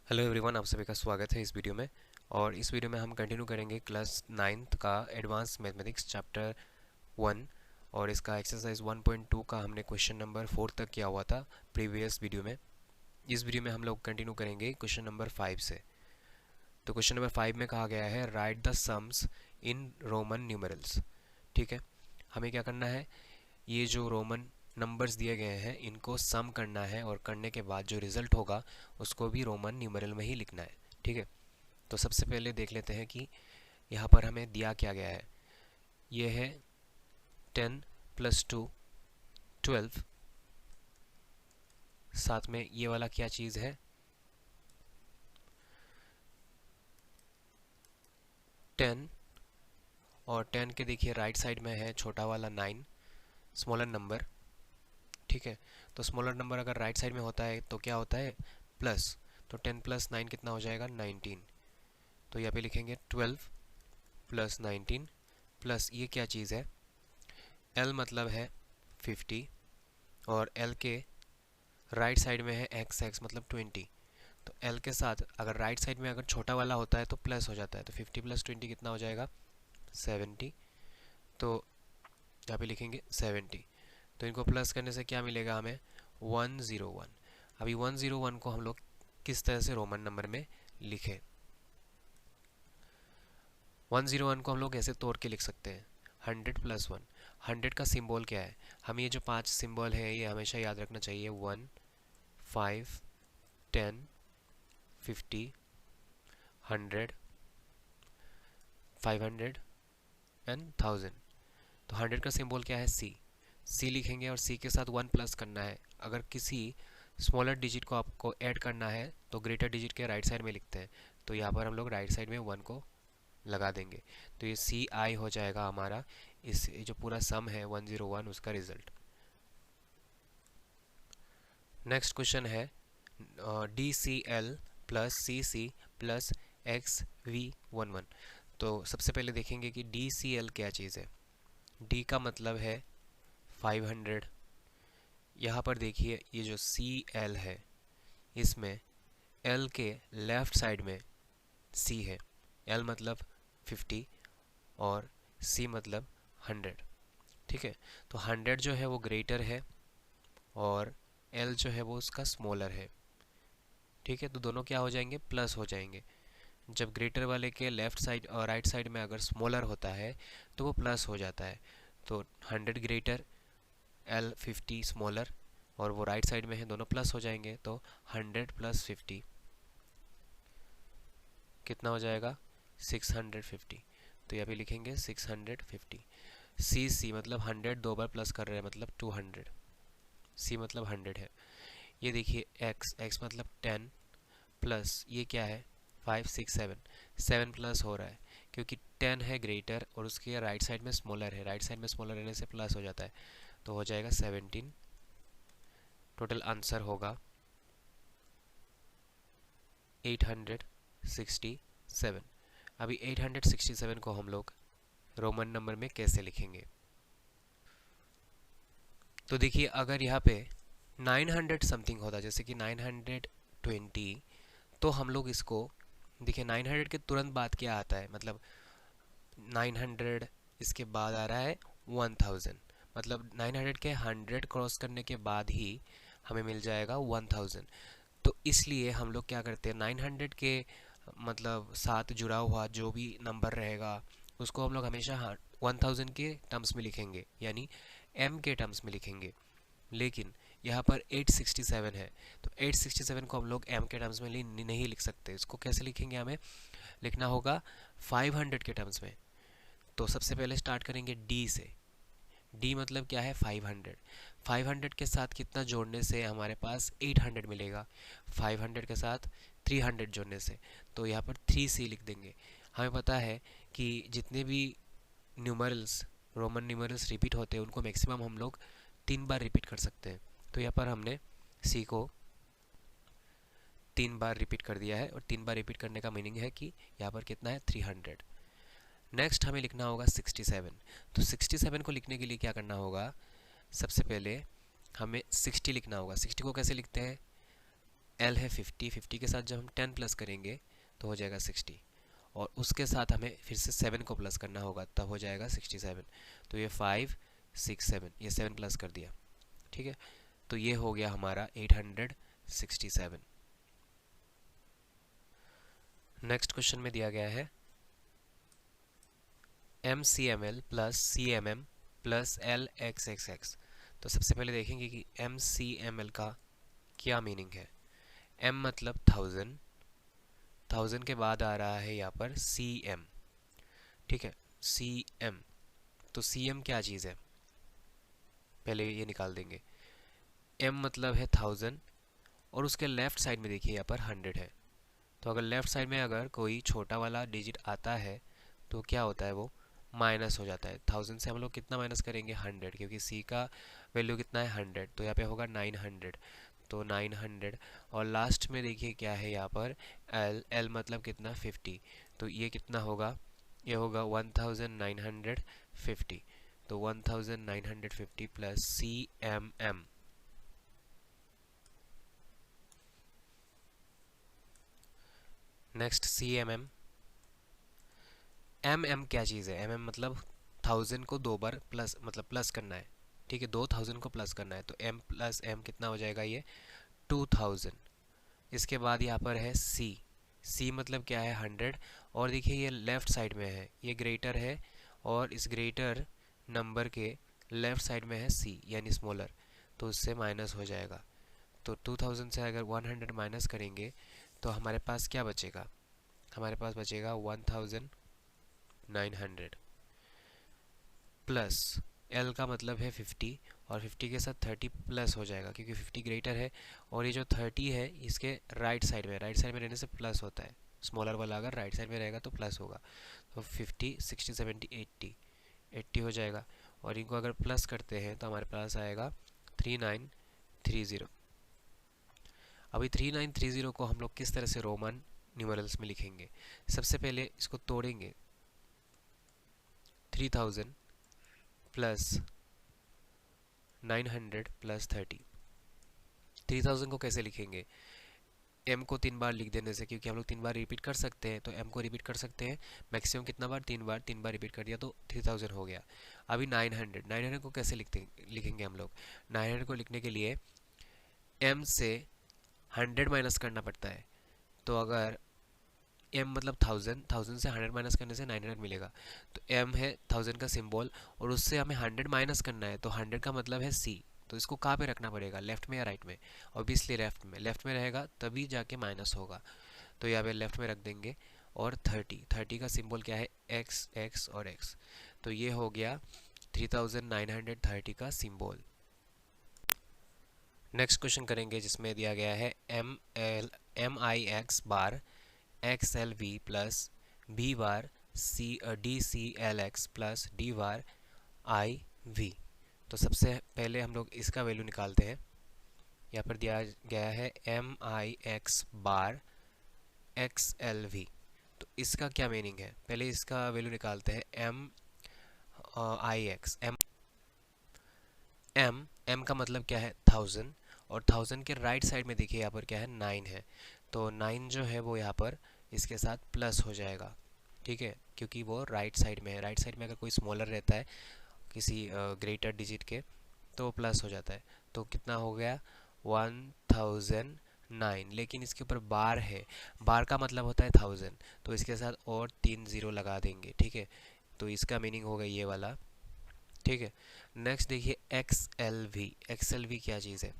Hello everyone, आप सभी का स्वागत है इस वीडियो में। और इस वीडियो में हम कंटिन्यू करेंगे क्लास 9 का एडवांस मैथमेटिक्स चैप्टर 1 और इसका एक्सरसाइज 1.2 का हमने क्वेश्चन नंबर 4 तक किया हुआ था प्रीवियस वीडियो में। इस वीडियो में हम लोग कंटिन्यू करेंगे क्वेश्चन नंबर 5 से। तो क्वेश्चन नंबर 5 में कहा गया है right the sums in Roman numerals. ठीक है, हमें क्या करना है, ये जो रोमन नंबर्स दिए गए हैं इनको सम करना है और करने के बाद जो रिजल्ट होगा उसको भी रोमन न्यूमेरल में ही लिखना है। ठीक है, तो सबसे पहले देख लेते हैं कि यहाँ पर हमें दिया क्या गया है। ये है 10 + 2 12, साथ में ये वाला क्या चीज़ है 10, और 10 के देखिए राइट साइड में है छोटा वाला 9 स्मॉलर नंबर। ठीक है, तो स्मॉलर नंबर अगर राइट साइड में होता है तो क्या होता है प्लस, तो 10 + 9 कितना हो जाएगा 19। तो यहाँ पे लिखेंगे 12 + 19 प्लस ये क्या चीज़ है L मतलब है 50 और L के राइट साइड में है x मतलब 20। तो L के साथ अगर राइट साइड में अगर छोटा वाला होता है तो प्लस हो जाता है, तो 50 + 20 कितना हो जाएगा 70। तो यहाँ पे लिखेंगे 70, तो इनको प्लस करने से क्या मिलेगा हमें 101। अभी 101 को हम लोग किस तरह से रोमन नंबर में लिखें। 101 को हम लोग ऐसे तोड़ के लिख सकते हैं 100 + 1। 100 का सिंबल क्या है, हमें ये जो 5 सिंबल है ये हमेशा याद रखना चाहिए 1 5 10 50 100 500 एंड 1000। तो 100 का सिंबल क्या है C लिखेंगे और C के साथ 1 प्लस करना है। अगर किसी स्मॉलर डिजिट को आपको ऐड करना है तो ग्रेटर डिजिट के राइट साइड में लिखते हैं, तो यहाँ पर हम लोग राइट साइड में 1 को लगा देंगे, तो ये CI हो जाएगा हमारा इस जो पूरा सम है 101 उसका रिजल्ट। नेक्स्ट क्वेश्चन है DCL + CC + XV11। तो सबसे पहले देखेंगे कि DCL क्या चीज़ है। D का मतलब है 500। यहाँ पर देखिए ये जो CL है इसमें L के लेफ्ट साइड में C है। L मतलब 50 और C मतलब 100। ठीक है, तो 100 जो है वो ग्रेटर है और L जो है वो उसका स्मॉलर है। ठीक है, तो दोनों क्या हो जाएंगे प्लस हो जाएंगे। जब ग्रेटर वाले के लेफ्ट साइड और राइट साइड में अगर स्मॉलर होता है तो वो प्लस हो जाता है। तो 100 ग्रेटर L 50 स्मॉलर और वो राइट साइड में है, दोनों प्लस हो जाएंगे। तो 100 + 50 कितना हो जाएगा 650। तो यहाँ पे लिखेंगे 650। CC मतलब 100 दो बार प्लस कर रहे हैं मतलब 200। C मतलब 100 है। ये देखिए x मतलब 10 प्लस ये क्या है 5 6 7 प्लस हो रहा है क्योंकि 10 है ग्रेटर और उसके राइट साइड में स्मॉलर है, राइट साइड में स्मॉलर रहने से प्लस हो जाता है, तो हो जाएगा 17। टोटल आंसर होगा 867। अभी 867 को हम लोग रोमन नंबर में कैसे लिखेंगे। तो देखिए अगर यहाँ पे 900 समथिंग होता जैसे कि 920, तो हम लोग इसको देखिए 900 के तुरंत बाद क्या आता है, मतलब 900 इसके बाद आ रहा है 1000, मतलब 900 के 100 क्रॉस करने के बाद ही हमें मिल जाएगा 1000। तो इसलिए हम लोग क्या करते हैं 900 के मतलब साथ जुड़ा हुआ जो भी नंबर रहेगा उसको हम लोग हमेशा 1000 के टर्म्स में लिखेंगे, यानी m के टर्म्स में लिखेंगे। लेकिन यहाँ पर 867 है तो 867 को हम लोग m के टर्म्स में नहीं लिख सकते। इसको कैसे लिखेंगे, हमें लिखना होगा 500 के टर्म्स में। तो सबसे पहले स्टार्ट करेंगे D से। D मतलब क्या है 500। 500 के साथ कितना जोड़ने से हमारे पास 800 मिलेगा, 500 के साथ 300 जोड़ने से, तो यहाँ पर 3C लिख देंगे। हमें पता है कि जितने भी न्यूमरल्स रोमन न्यूमरल्स रिपीट होते हैं उनको मैक्सिमम हम लोग 3 बार रिपीट कर सकते हैं। तो यहाँ पर हमने C को 3 बार रिपीट कर दिया है और 3 बार रिपीट करने का मीनिंग है कि यहाँ पर कितना है 300। नेक्स्ट हमें लिखना होगा 67। तो 67 को लिखने के लिए क्या करना होगा, सबसे पहले हमें 60 लिखना होगा। 60 को कैसे लिखते हैं, L है 50, 50 के साथ जब हम 10 प्लस करेंगे तो हो जाएगा 60, और उसके साथ हमें फिर से 7 को प्लस करना होगा, तब हो जाएगा 67। तो ये 5 6 7, ये 7 प्लस कर दिया, ठीक है। तो ये हो गया हमारा 867। नेक्स्ट क्वेश्चन में दिया गया है MCML plus CMM plus LXXX। तो सबसे पहले देखेंगे कि MCML का क्या मीनिंग है। M मतलब 1000, 1000 के बाद आ रहा है यहाँ पर CM, ठीक है, CM। तो CM क्या चीज़ है, पहले ये निकाल देंगे। M मतलब है 1000, और उसके लेफ्ट साइड में देखिए यहाँ पर 100 है। तो अगर लेफ्ट साइड में अगर कोई छोटा वाला डिजिट आता है तो क्या होता है, वो माइनस हो जाता है। 1000 से हम लोग कितना माइनस करेंगे, 100, क्योंकि C का वैल्यू कितना है 100, तो यहाँ पे होगा 900, तो 900। और लास्ट में देखिए क्या है यहाँ पर L, L मतलब कितना 50, तो ये कितना होगा, ये होगा 1950। तो 1950 plus CMM। Next CMM। MM क्या चीज़ है, MM मतलब 1000 को दो बार प्लस, मतलब प्लस करना है, ठीक है, 2000 को प्लस करना है। तो M प्लस M कितना हो जाएगा, ये 2000। इसके बाद यहाँ पर है C, C मतलब क्या है 100, और देखिए ये लेफ्ट साइड में है, ये ग्रेटर है, और इस ग्रेटर नंबर के लेफ्ट साइड में है C यानी स्मॉलर, तो उससे माइनस हो जाएगा। तो 2000 से अगर 100 माइनस करेंगे तो हमारे पास क्या बचेगा, हमारे पास बचेगा 1900 प्लस L का मतलब है 50, और 50 के साथ 30 प्लस हो जाएगा, क्योंकि 50 ग्रेटर है, और ये जो 30 है इसके राइट साइड में, राइट साइड में रहने से प्लस होता है, स्मॉलर वाला अगर राइट साइड में रहेगा तो प्लस होगा। तो 50 60 70 80, 80 हो जाएगा, और इनको अगर प्लस करते हैं तो हमारे पास आएगा 3930। अभी 3930 को हम लोग किस तरह से रोमन न्यूमरल्स में लिखेंगे। सबसे पहले इसको तोड़ेंगे, 3000 प्लस 900 प्लस 30। 3000 को कैसे लिखेंगे, m को 3 बार लिख देने से, क्योंकि हम लोग 3 बार रिपीट कर सकते हैं, तो m को रिपीट कर सकते हैं मैक्सिमम कितना बार, 3 बार, 3 बार रिपीट कर दिया तो 3000 हो गया। अभी 900 को कैसे लिखेंगे हम लोग। 900 को लिखने के लिए m से 100 माइनस करना पड़ता है। तो अगर m मतलब 1000, 1000 से 100 माइनस करने से 900 मिलेगा। तो m है 1000 का सिंबल, और उससे हमें 100 माइनस करना है, तो 100 का मतलब है c। तो इसको कहाँ पे रखना पड़ेगा, लेफ्ट में या राइट में, ऑब्वियसली लेफ्ट में, लेफ्ट में रहेगा तभी जाके माइनस होगा। तो यहाँ पे लेफ्ट में रख देंगे। और 30 का सिंबल क्या है, x, x और x। तो ये हो गया 3930 का सिंबल। नेक्स्ट क्वेश्चन करेंगे जिसमें दिया गया है M I X bar X L V plus B bar D C L X plus D bar I V. तो सबसे पहले हम लोग इसका वैल्यू निकालते हैं। यहाँ पर दिया गया है M I X bar X L we. तो इसका क्या मीनिंग है, पहले इसका वैल्यू निकालते हैं। एम आई एक्स, एम का मतलब क्या है 1000, और 1000 के राइट साइड में देखिए यहाँ पर क्या है 9 है। तो 9 जो है वो यहाँ पर इसके साथ प्लस हो जाएगा, ठीक है, क्योंकि वो राइट साइड में है। राइट साइड में अगर कोई स्मॉलर रहता है किसी ग्रेटर डिजिट के तो प्लस हो जाता है। तो कितना हो गया 1009, लेकिन इसके ऊपर बार है, बार का मतलब होता है 1000, तो इसके साथ और 3 0 लगा देंगे, ठीक है। तो इसका मीनिंग होगा ये वाला, ठीक है। नेक्स्ट देखिए x L we, x L we क्या चीज़ है,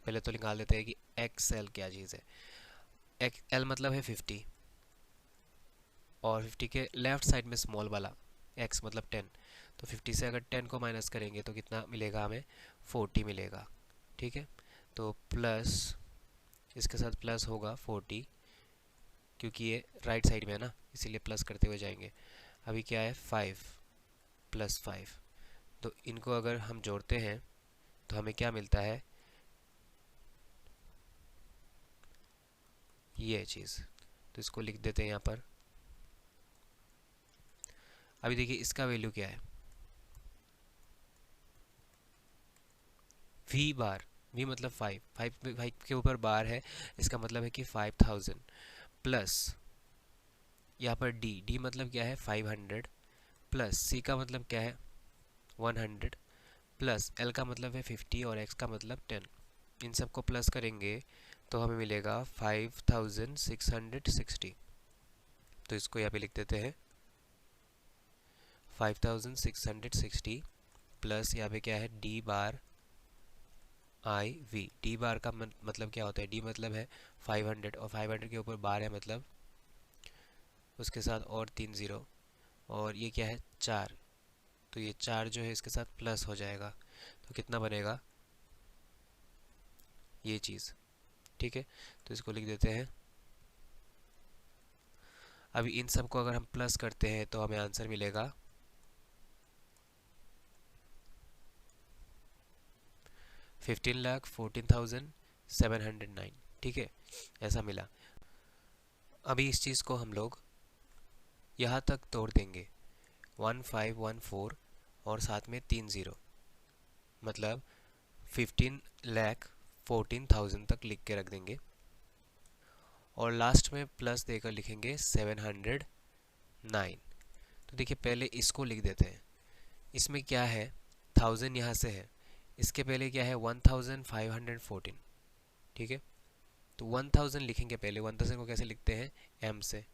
पहले तो निकाल लेते हैं कि एक्स एल क्या चीज़ है। एक्स एल मतलब है 50, और 50 के लेफ्ट साइड में स्मॉल वाला x मतलब 10। तो 50 से अगर 10 को माइनस करेंगे तो कितना मिलेगा हमें, 40 मिलेगा, ठीक है। तो प्लस इसके साथ प्लस होगा 40, क्योंकि ये राइट साइड में है ना, इसीलिए प्लस करते हुए जाएंगे। अभी क्या है 5 प्लस 5, तो इनको अगर हम जोड़ते हैं तो हमें क्या मिलता है, ये चीज़। तो इसको लिख देते हैं यहाँ पर। अभी देखिए इसका वैल्यू क्या है, v बार, v मतलब 5 के ऊपर बार है, इसका मतलब है कि 5000 प्लस यहाँ पर d मतलब क्या है 500 प्लस c का मतलब क्या है 100 प्लस l का मतलब है 50 और x का मतलब 10। इन सबको प्लस करेंगे तो हमें मिलेगा 5660। तो इसको यहाँ पे लिख देते हैं 5660 प्लस यहाँ पे क्या है d bar I V. d bar का मतलब क्या होता है, d मतलब है 500 और 500 के ऊपर बार है मतलब उसके साथ और 3 जीरो और ये क्या है 4, तो ये 4 जो है इसके साथ प्लस हो जाएगा तो कितना बनेगा ये चीज़। ठीक है, तो इसको लिख देते हैं। अभी इन सब को अगर हम प्लस करते हैं तो हमें आंसर मिलेगा 15,14,709। ठीक है, ऐसा मिला। अभी इस चीज़ को हम लोग यहाँ तक तोड़ देंगे 1514 और साथ में 3 जीरो, मतलब 15,14,000 तक लिख के रख देंगे और लास्ट में प्लस देकर लिखेंगे 709। तो देखिए पहले इसको लिख देते हैं। इसमें क्या है 1000 यहाँ से है, इसके पहले क्या है 1514। ठीक है, तो 1000 लिखेंगे पहले। 1000 को कैसे लिखते हैं m से।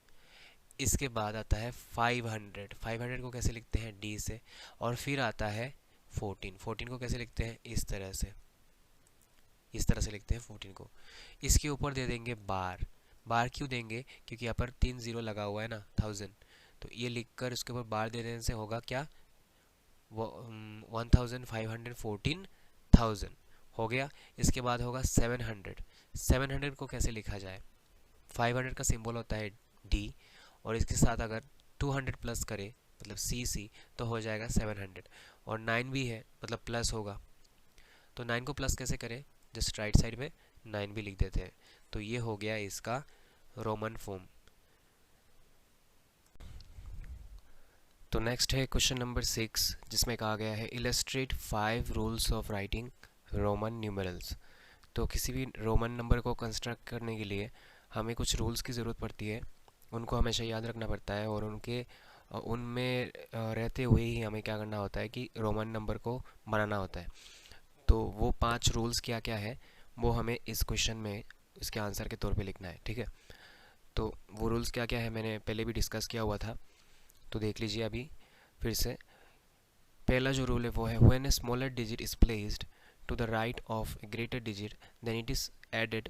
इसके बाद आता है 500 को कैसे लिखते हैं d से। और फिर आता है 14 को कैसे लिखते हैं इस तरह से लिखते हैं 14 को। इसके ऊपर दे देंगे बार। बार क्यों देंगे, क्योंकि यहाँ पर 3 जीरो लगा हुआ है ना 1000, तो ये लिखकर उसके ऊपर बार दे देने से होगा क्या 1514,000 हो गया। इसके बाद होगा 700 को कैसे लिखा जाए। 500 का सिंबल होता है d और इसके साथ अगर 200 प्लस करें मतलब cc तो हो जाएगा 700 और 9 भी है मतलब प्लस होगा। तो 9 को प्लस कैसे करें, जस्ट राइट साइड में 9 भी लिख देते हैं। तो ये हो गया इसका रोमन फॉर्म। तो नेक्स्ट है क्वेश्चन नंबर 6 जिसमें कहा गया है illustrate 5 rules of writing Roman numerals. तो किसी भी रोमन नंबर को कंस्ट्रक्ट करने के लिए हमें कुछ रूल्स की ज़रूरत पड़ती है, उनको हमेशा याद रखना पड़ता है और उनमें रहते हुए ही हमें क्या करना होता है कि रोमन नंबर को बनाना होता है। तो वो 5 रूल्स क्या क्या है वो हमें इस क्वेश्चन में इसके आंसर के तौर पे लिखना है। ठीक है, तो वो रूल्स क्या क्या है मैंने पहले भी डिस्कस किया हुआ था, तो देख लीजिए अभी फिर से। पहला जो रूल है वो है when a smaller digit is placed to the right of a greater digit then it is added.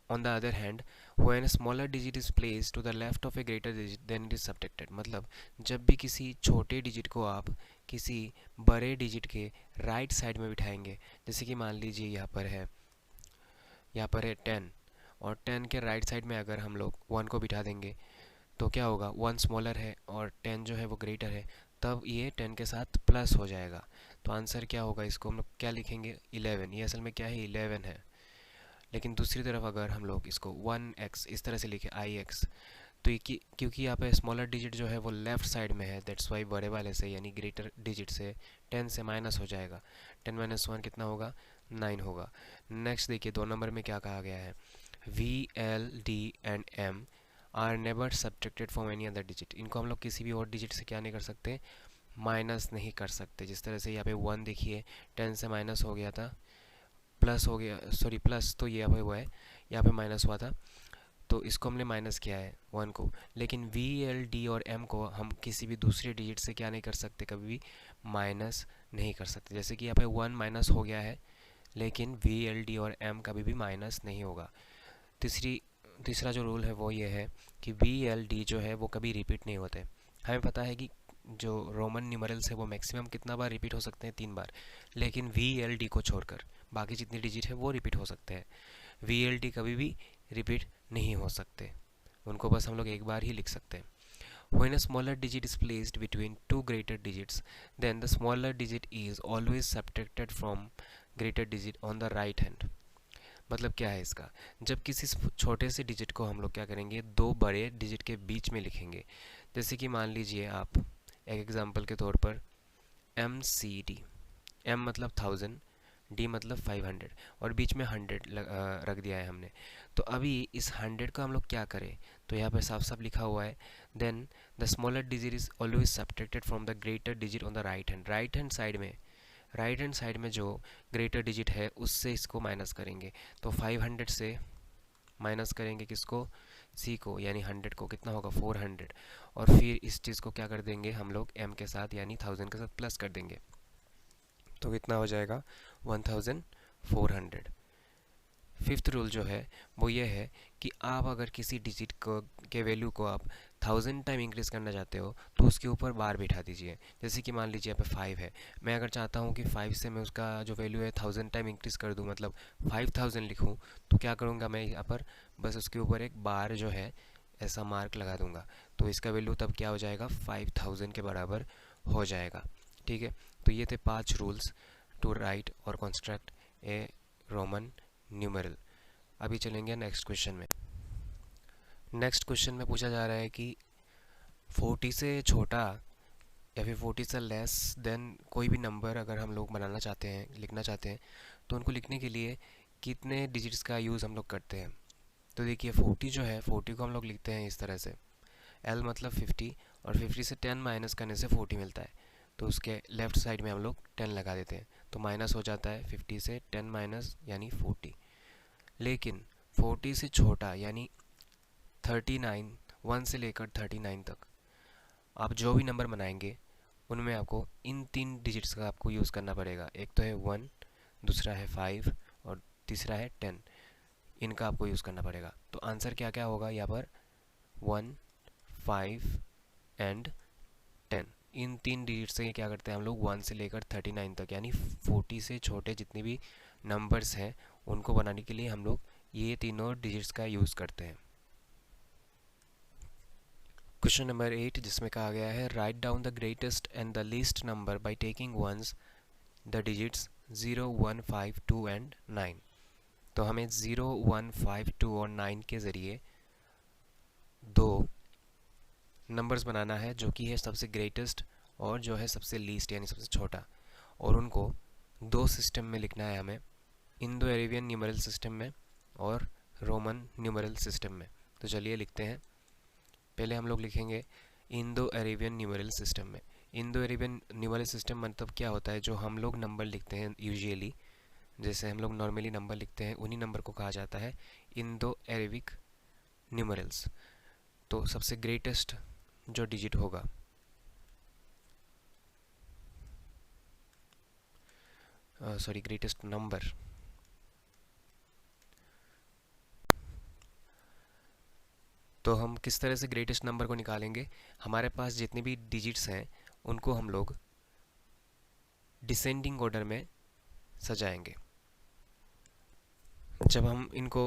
On the other hand when a smaller digit is placed to the left of a greater digit then it is subtracted. मतलब जब भी किसी छोटे digit को आप किसी बड़े digit के राइट साइड में बिठाएंगे, जैसे कि मान लीजिए यहाँ पर है 10 और 10 के राइट साइड में अगर हम लोग 1 को बिठा देंगे तो क्या होगा 1 स्मॉलर है और 10 जो है वो ग्रेटर है, तब ये 10 के साथ प्लस हो जाएगा। तो आंसर क्या होगा, इसको हम लोग क्या लिखेंगे 11। ये असल में क्या है 11 है। लेकिन दूसरी तरफ अगर हम लोग इसको 1x इस तरह से लिखे ix, तो ये क्योंकि यहाँ पे स्मॉलर डिजिट जो है वो लेफ्ट साइड में है, दैट्स वाई बड़े वाले से यानी ग्रेटर डिजिट से 10 से माइनस हो जाएगा। 10 माइनस 1 कितना होगा 9 होगा। नेक्स्ट देखिए 2 नंबर में क्या कहा गया है v l d and m are never subtracted from any other digit. इनको हम लोग किसी भी और डिजिट से क्या नहीं कर सकते माइनस नहीं कर सकते। जिस तरह से यहाँ पे 1 देखिए 10 से माइनस हो गया था, प्लस हो गया, सॉरी प्लस तो ये हुआ है, यहाँ पे माइनस हुआ था तो इसको हमने माइनस किया है 1 को। लेकिन v l d और m को हम किसी भी दूसरे डिजिट से क्या नहीं कर सकते, कभी भी माइनस नहीं कर सकते। जैसे कि यहाँ पे 1 माइनस हो गया है लेकिन v l d और m कभी भी माइनस नहीं होगा। तीसरा जो रूल है वो ये है कि v l d जो है वो कभी रिपीट नहीं होते। हमें पता है कि जो रोमन न्यूमरल्स है वो मैक्सिमम कितना बार रिपीट हो सकते हैं 3 बार, लेकिन v l d को छोड़कर बाकी जितनी डिजिट है वो रिपीट हो सकते हैं। v l d कभी भी रिपीट नहीं हो सकते, उनको बस हम लोग एक बार ही लिख सकते हैं। When a smaller digit is placed between two greater digits, then the smaller digit is always subtracted from greater digit on the right hand। मतलब क्या है इसका, जब किसी छोटे से डिजिट को हम लोग क्या करेंगे दो बड़े डिजिट के बीच में लिखेंगे। जैसे कि मान लीजिए आप एक एग्जांपल के तौर पर MCD, M मतलब 1000, डी मतलब 500 और बीच में 100 रख दिया है हमने। तो अभी इस 100 को हम लोग क्या करें, तो यहाँ पे साफ साफ लिखा हुआ है then the smaller digit is always subtracted from the greater digit on the right hand. Right hand side में जो ग्रेटर डिजिट है उससे इसको माइनस करेंगे। तो 500 से माइनस करेंगे किसको, सी को, यानी 100 को, कितना होगा 400। और फिर इस चीज़ को क्या कर देंगे हम लोग एम के साथ यानी 1000 के साथ प्लस कर देंगे, तो कितना हो जाएगा 1400। फिफ्थ रूल जो है वो ये है कि आप अगर किसी डिजिट को के वैल्यू को आप 1000 टाइम इंक्रीज करना चाहते हो तो उसके ऊपर बार बिठा दीजिए। जैसे कि मान लीजिए यहाँ पे 5 है, मैं अगर चाहता हूँ कि 5 से मैं उसका जो वैल्यू है 1000 टाइम इंक्रीज कर दूँ, मतलब 5000 लिखूँ, तो क्या करूँगा मैं यहाँ पर बस उसके ऊपर एक बार जो है ऐसा मार्क लगा दूंगा, तो इसका वैल्यू तब क्या हो जाएगा 5000 के बराबर हो जाएगा। ठीक है, तो ये थे 5 रूल्स टू राइट और कंस्ट्रक्ट ए रोमन न्यूमेरल। अभी चलेंगे नेक्स्ट क्वेश्चन में। नेक्स्ट क्वेश्चन में पूछा जा रहा है कि 40 से छोटा या फिर 40 से लेस देन कोई भी नंबर अगर हम लोग बनाना चाहते हैं, लिखना चाहते हैं, तो उनको लिखने के लिए कितने डिजिट्स का यूज़ हम लोग करते हैं। तो देखिए 40 जो है, 40 को हम लोग लिखते हैं इस तरह से, L मतलब 50 और 50 से 10 माइनस करने से 40 मिलता है, तो उसके लेफ्ट साइड में हम लोग 10 लगा देते हैं, तो माइनस हो जाता है 50 से 10 माइनस यानी 40। लेकिन 40 से छोटा यानी 39, 1 से लेकर 39 तक आप जो भी नंबर बनाएंगे उनमें आपको इन 3 डिजिट्स का आपको यूज़ करना पड़ेगा। एक तो है 1, दूसरा है 5 और तीसरा है 10। इनका आपको यूज़ करना पड़ेगा। तो आंसर क्या क्या होगा यहाँ पर 1, 5 एंड 10। इन 3 डिजिट से क्या करते हैं हम लोग 1 से लेकर 39 तक यानी 40 से छोटे जितने भी नंबर्स हैं उनको बनाने के लिए हम लोग ये तीनों डिजिट्स का यूज़ करते हैं। क्वेश्चन नंबर 8 जिसमें कहा गया है write down the greatest and the least number by taking ones the digits 0, 1, 5, 2 and 9। तो हमें 0, 1, 5, 2 और 9 के ज़रिए दो नंबर्स बनाना है जो कि है सबसे ग्रेटेस्ट और जो है सबसे लीस्ट यानी सबसे छोटा, और उनको दो सिस्टम में लिखना है हमें, इंडो अरेबियन न्यूमेरल सिस्टम में और रोमन न्यूमेरल सिस्टम में। तो चलिए लिखते हैं। पहले हम लोग लिखेंगे इंडो अरेबियन न्यूमेरल सिस्टम में। इंडो अरेबियन न्यूमेरल सिस्टम मतलब क्या होता है, जो हम लोग नंबर लिखते हैं यूजुअली, जैसे हम लोग नॉर्मली नंबर लिखते हैं, उन्हीं नंबर को कहा जाता है इंडो अरेबिक न्यूमेरल्स। तो सबसे ग्रेटेस्ट जो डिजिट होगा, सॉरी ग्रेटेस्ट नंबर, तो हम किस तरह से ग्रेटेस्ट नंबर को निकालेंगे, हमारे पास जितने भी डिजिट्स हैं उनको हम लोग डिसेंडिंग ऑर्डर में सजाएंगे। जब हम इनको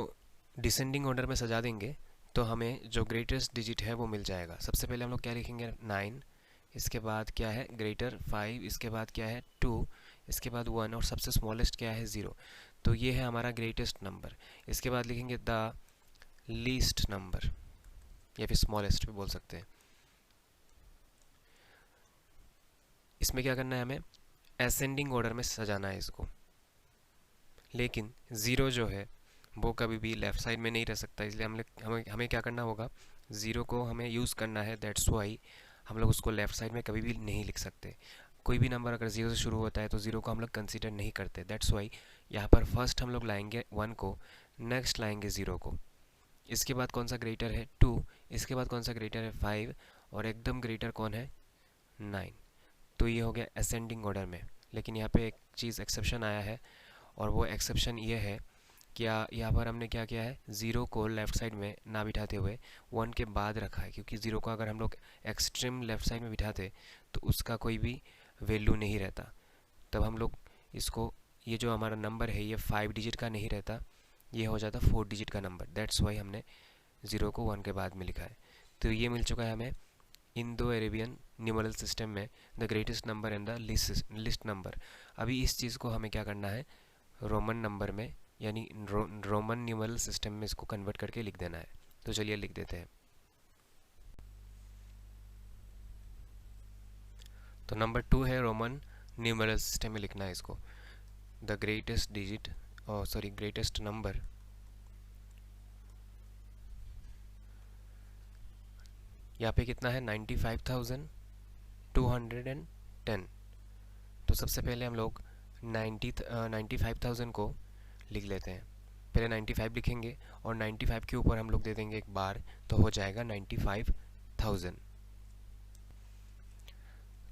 डिसेंडिंग ऑर्डर में सजा देंगे तो हमें जो ग्रेटेस्ट डिजिट है वो मिल जाएगा। सबसे पहले हम लोग क्या लिखेंगे 9, इसके बाद क्या है ग्रेटर 5, इसके बाद क्या है 2, इसके बाद 1 और सबसे स्मॉलेस्ट क्या है 0। तो ये है हमारा ग्रेटेस्ट नंबर। इसके बाद लिखेंगे द लीस्ट नंबर या फिर स्मॉलेस्ट भी बोल सकते हैं। इसमें क्या करना है, हमें असेंडिंग ऑर्डर में सजाना है इसको, लेकिन 0 जो है वो कभी भी लेफ़्ट साइड में नहीं रह सकता, इसलिए हमें क्या करना होगा, 0 को हमें यूज़ करना है। दैट्स वाई हम लोग उसको लेफ़्ट साइड में कभी भी नहीं लिख सकते। कोई भी नंबर अगर 0 से शुरू होता है तो 0 को हम लोग कंसीडर नहीं करते। दैट्स वाई यहाँ पर फर्स्ट हम लोग लाएंगे 1 को, नेक्स्ट लाएंगे 0 को, इसके बाद कौन सा ग्रेटर है 2, इसके बाद कौन सा ग्रेटर है 5 और एकदम ग्रेटर कौन है 9। तो ये हो गया असेंडिंग ऑर्डर में। लेकिन यहाँ पे एक चीज़ एक्सेप्शन आया है, और वो एक्सेप्शन ये है कि यहाँ पर हमने क्या किया है, 0 को लेफ़्ट साइड में ना बिठाते हुए 1 के बाद रखा है, क्योंकि 0 को अगर हम लोग एक्सट्रीम लेफ़्ट साइड में बिठाते तो उसका कोई भी वैल्यू नहीं रहता। तब हम लोग इसको, ये जो हमारा नंबर है ये 5 डिजिट का नहीं रहता, ये हो जाता 4 डिजिट का नंबर। दैट्स वाई हमने 0 को 1 के बाद में लिखा है। तो ये मिल चुका है हमें इंडो अरेबियन न्यूमेरल सिस्टम में the greatest number and the list number. अभी इस चीज़ को हमें क्या करना है, रोमन नंबर में यानी रोमन न्यूमेरल सिस्टम में इसको कन्वर्ट करके लिख देना है। तो चलिए लिख देते हैं। तो नंबर 2 है रोमन न्यूमेरल सिस्टम में लिखना है इसको। The greatest digit sorry greatest number यहाँ पे कितना है 95,210। तो सबसे पहले हम लोग 95,000 को लिख लेते हैं। पहले 95 लिखेंगे और 95 के ऊपर हम लोग दे देंगे एक बार, तो हो जाएगा 95,000।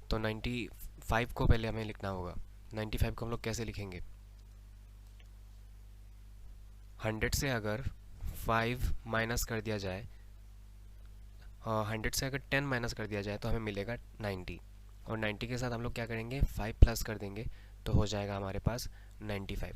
तो 95 को पहले हमें लिखना होगा। 95 को हम लोग कैसे लिखेंगे? 100 से अगर 5 माइनस कर दिया जाए, 100 से अगर 10 माइनस कर दिया जाए तो हमें मिलेगा 90, और 90 के साथ हम लोग क्या करेंगे 5 प्लस कर देंगे, तो हो जाएगा हमारे पास 95।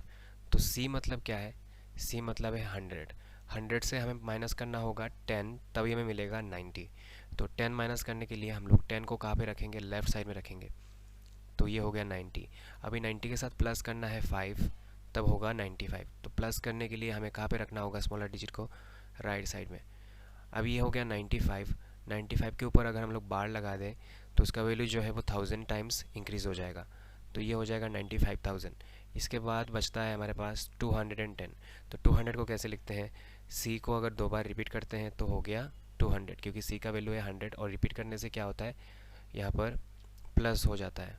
तो C मतलब क्या है? C मतलब है 100। 100 से हमें माइनस करना होगा 10, तभी हमें मिलेगा 90। तो 10 माइनस करने के लिए हम लोग 10 को कहाँ पे रखेंगे? लेफ़्ट साइड में रखेंगे। तो ये हो गया 90। अभी 90 के साथ प्लस करना है 5, तब होगा 95। तो प्लस करने के लिए हमें कहाँ पे रखना होगा स्मॉलर डिजिट को? राइट साइड में। अभी ये हो गया 95। 95 के ऊपर अगर हम लोग बार लगा दें तो उसका वैल्यू जो है वो 1000 टाइम्स इंक्रीज़ हो जाएगा, तो ये हो जाएगा 95,000। इसके बाद बचता है हमारे पास 210। तो 200 को कैसे लिखते हैं? C को अगर 2 बार रिपीट करते हैं तो हो गया 200, क्योंकि C का वैल्यू है 100 और रिपीट करने से क्या होता है यहाँ पर प्लस हो जाता है।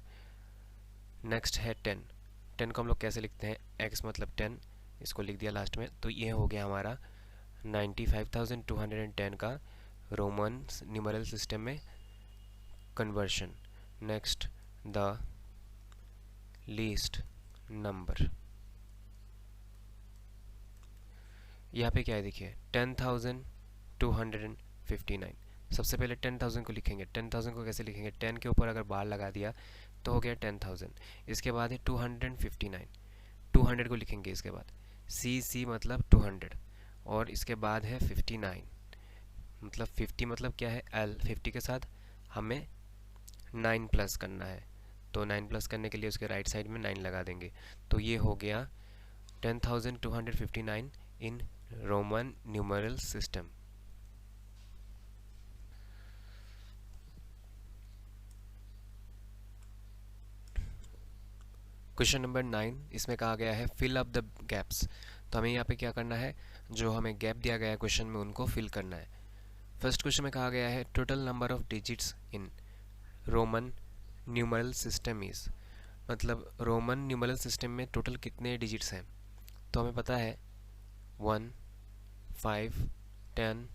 नेक्स्ट है 10। 10 को हम लोग कैसे लिखते हैं? X मतलब 10, इसको लिख दिया लास्ट में। तो ये हो गया हमारा 95,210 का रोमन न्यूमरल सिस्टम में conversion. Next the least number. यहाँ पे क्या है देखिए 10,259। सबसे पहले 10,000 को लिखेंगे। 10,000 को कैसे लिखेंगे? 10 के ऊपर अगर बार लगा दिया तो हो गया 10,000। इसके बाद है 259। 200 को लिखेंगे इसके बाद। C मतलब 200, और इसके बाद है 59 मतलब 50 मतलब क्या है? L। 50 के साथ हमें 9 प्लस करना है, तो 9 प्लस करने के लिए उसके राइट साइड में 9 लगा देंगे। तो ये हो गया 10,259 in Roman numeral system. Question number 9, इसमें कहा गया है फिल अप द गैप्स। तो हमें यहाँ पे क्या करना है? जो हमें गैप दिया गया है क्वेश्चन में उनको फिल करना है। फर्स्ट क्वेश्चन में कहा गया है total number of digits in Roman numeral system is, मतलब रोमन न्यूमरल सिस्टम में टोटल कितने डिजिट्स हैं? तो हमें पता है 1, 5, 10,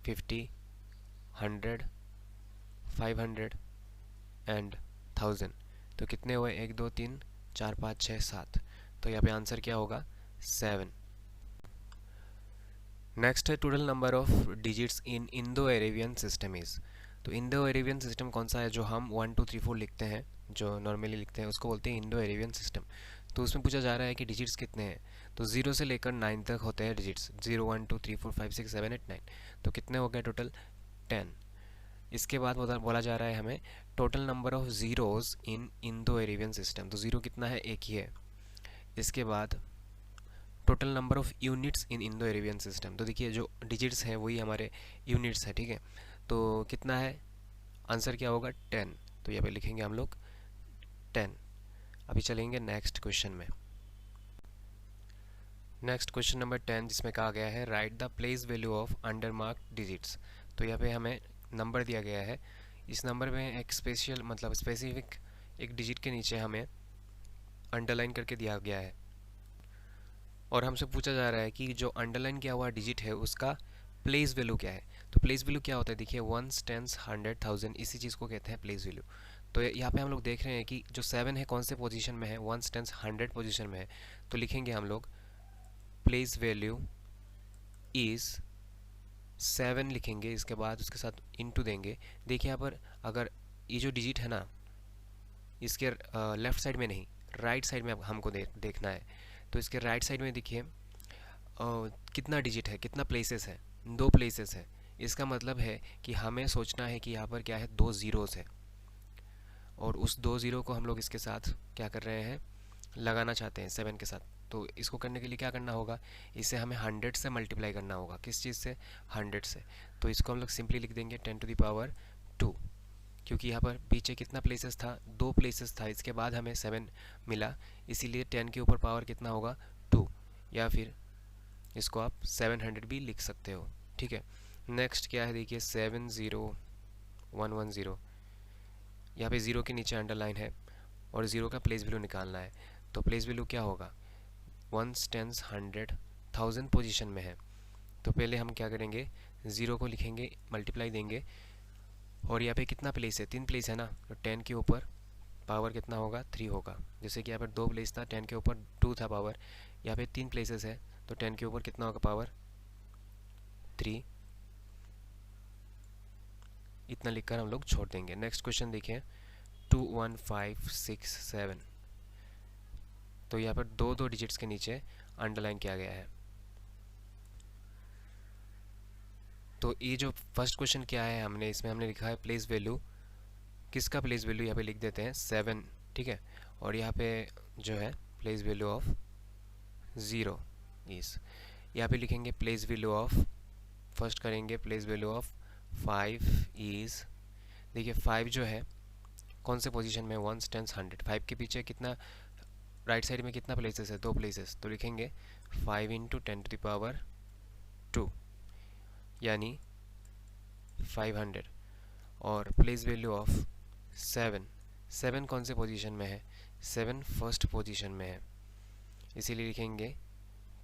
50, 100, 500 एंड 1000। तो कितने हुए? 1 2 3 4 5 6 7। तो यहाँ पे आंसर क्या होगा? 7। नेक्स्ट है total number of digits in Indo Arabian system is. तो इंडो अरेबियन सिस्टम कौन सा है? जो हम 1 2 3 4 लिखते हैं, जो नॉर्मली लिखते हैं, उसको बोलते हैं इंडो अरेबियन सिस्टम। तो उसमें पूछा जा रहा है कि डिजिट्स कितने हैं? तो 0 से लेकर 9 तक होते हैं डिजिट्स। 0 1 2 3 4 5 6 7 8 9। तो कितने हो गए टोटल? 10। इसके बाद बोला जा रहा है हमें total number of zeros in Indo Arabian system. तो ज़ीरो कितना है? एक ही है। इसके बाद total number of units in Indo Arabian system. तो देखिए जो डिजिट्स हैं वही हमारे यूनिट्स है, ठीक है। तो कितना है? आंसर क्या होगा? 10। तो यहाँ पे लिखेंगे हम लोग 10। अभी चलेंगे नेक्स्ट क्वेश्चन में। नेक्स्ट क्वेश्चन नंबर 10, जिसमें कहा गया है right the place value of under mark digits. तो यहाँ पे हमें नंबर दिया गया है। इस नंबर में एक स्पेशल मतलब स्पेसिफिक एक डिजिट के नीचे हमें अंडरलाइन करके दिया गया है, और हमसे पूछा जा रहा है कि जो अंडरलाइन किया हुआ डिजिट है उसका प्लेस वैल्यू क्या है। तो प्लेस वैल्यू क्या होता है? देखिए 1, 10, 100, 1000, इसी चीज़ को कहते हैं प्लेस वैल्यू। तो यहाँ पे हम लोग देख रहे हैं कि जो 7 है कौन से पोजीशन में है? 1, 10, 100 पोजीशन में है। तो लिखेंगे हम लोग प्लेस वैल्यू इज़ 7 लिखेंगे, इसके बाद उसके साथ इनटू देंगे। देखिए यहाँ पर अगर ये जो डिजिट है ना, इसके लेफ़्ट साइड में नहीं, राइट साइड में हमको देखना है। तो इसके राइट साइड में देखिए कितना डिजिट है, कितना प्लेसेस है? 2 प्लेसेस है। इसका मतलब है कि हमें सोचना है कि यहाँ पर क्या है? 2 ज़ीरोज़ है, और उस 2 ज़ीरो को हम लोग इसके साथ क्या कर रहे हैं? लगाना चाहते हैं 7 के साथ। तो इसको करने के लिए क्या करना होगा? इसे हमें 100 से मल्टीप्लाई करना होगा। किस चीज़ से? 100 से। तो इसको हम लोग सिंपली लिख देंगे 10 टू द पावर 2, क्योंकि यहाँ पर पीछे कितना प्लेसेस था, 2 प्लेसेस था, इसके बाद हमें 7 मिला, इसीलिए 10 के ऊपर पावर कितना होगा 2, या फिर इसको आप 700 भी लिख सकते हो। ठीक है, नेक्स्ट क्या है देखिए 70110, यहाँ पे 0 के नीचे अंडरलाइन है और 0 का प्लेस वैल्यू निकालना है। तो प्लेस वैल्यू क्या होगा, 1s, 10s, 100, 1000 पोजीशन में है। तो पहले हम क्या करेंगे, 0 को लिखेंगे, मल्टीप्लाई देंगे, और यहाँ पे कितना प्लेस है, 3 प्लेस है ना, तो 10 के ऊपर पावर कितना होगा 3 होगा। जैसे कि यहाँ पर 2 प्लेस था, 10 के ऊपर 2 था पावर, यहाँ पे 3 प्लेसेस है तो 10 के ऊपर कितना होगा पावर 3। इतना लिखकर हम लोग छोड़ देंगे। नेक्स्ट क्वेश्चन देखिए 21567, तो यहाँ पर दो डिजिट्स के नीचे अंडरलाइन किया गया है। तो ये जो फर्स्ट क्वेश्चन क्या है, हमने इसमें हमने लिखा है प्लेस वैल्यू, किसका प्लेस वैल्यू यहाँ पे लिख देते हैं 7, ठीक है, और यहाँ पे जो है प्लेस वैल्यू ऑफ 0 इस, यहाँ पे लिखेंगे प्लेस वैल्यू ऑफ, फर्स्ट करेंगे प्लेस वैल्यू ऑफ 5 इज, देखिए 5 जो है कौन से पोजीशन में, 1s, 10s, 100, 5 के पीछे कितना, राइट साइड में कितना प्लेसेस है, 2 प्लेसेस, तो लिखेंगे 5 × 10⁻², यानी 500, और प्लेस वैल्यू ऑफ 7 कौन से पोजीशन में है, 7 फर्स्ट पोजीशन में है, इसीलिए लिखेंगे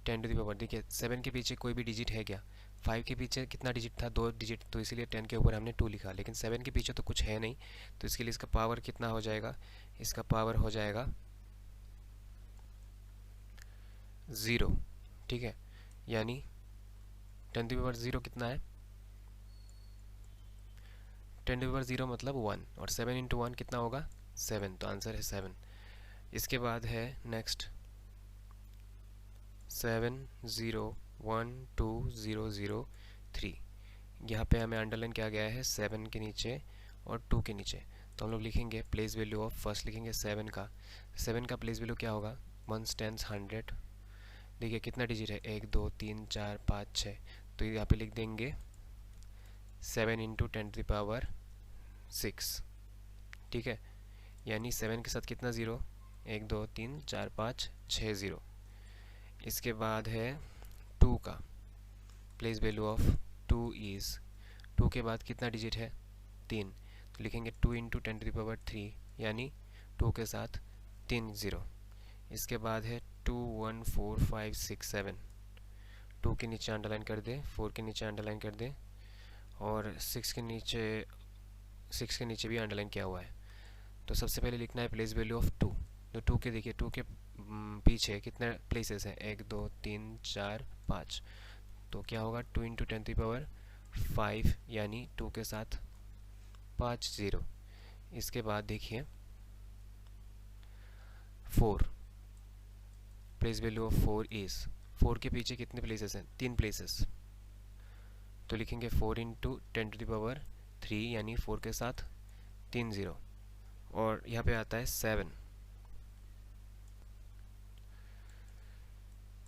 10⁻²। देखिए 7 के पीछे कोई भी डिजिट है क्या, 5 के पीछे कितना डिजिट था, 2 डिजिट, तो इसीलिए 10 के ऊपर हमने 2 लिखा, लेकिन 7 के पीछे तो कुछ है नहीं, तो इसके लिए इसका पावर कितना हो जाएगा, इसका पावर हो जाएगा 0, ठीक है, यानी 10⁻0 कितना है, 10⁻0 मतलब 1, और 7 × 1 कितना होगा 7, तो आंसर है 7। इसके बाद है नेक्स्ट 7012003, यहाँ पे हमें अंडरलाइन किया गया है 7 के नीचे और 2 के नीचे, तो हम लोग लिखेंगे प्लेस वैल्यू ऑफ, फर्स्ट लिखेंगे 7 का प्लेस वैल्यू क्या होगा 1s, 10s, 100, देखिए कितना डिजिट है 1 2 3 4 5 6, तो यहाँ पे लिख देंगे 7 × 10⁻6, ठीक है, यानी 7 के साथ कितना 0, 1 2 3 4 5 6 0। इसके बाद है 2 का प्लेस वैल्यू ऑफ 2 इज़, 2 के बाद कितना डिजिट है 3, तो लिखेंगे 2 × 10⁻3, यानी 2 के साथ 3 0। इसके बाद है 214567, 2 के नीचे अंडरलाइन कर दे, 4 के नीचे अंडरलाइन कर दे, और 6 के नीचे भी अंडरलाइन किया हुआ है। तो सबसे पहले लिखना है प्लेस वैल्यू ऑफ 2, तो 2 के देखिए 2 के पीछे कितने प्लेसेस हैं, 1 2 3 4 5, तो क्या होगा 2 × 10⁵, यानी 2 के साथ 5 0। इसके बाद देखिए 4, प्लेस वैल्यू ऑफ 4 इज़, 4 के पीछे कितने प्लेसेस हैं, 3 प्लेसेस, तो लिखेंगे 4 × 10⁻3, यानी 4 के साथ 3 0, और यहाँ पे आता है 7,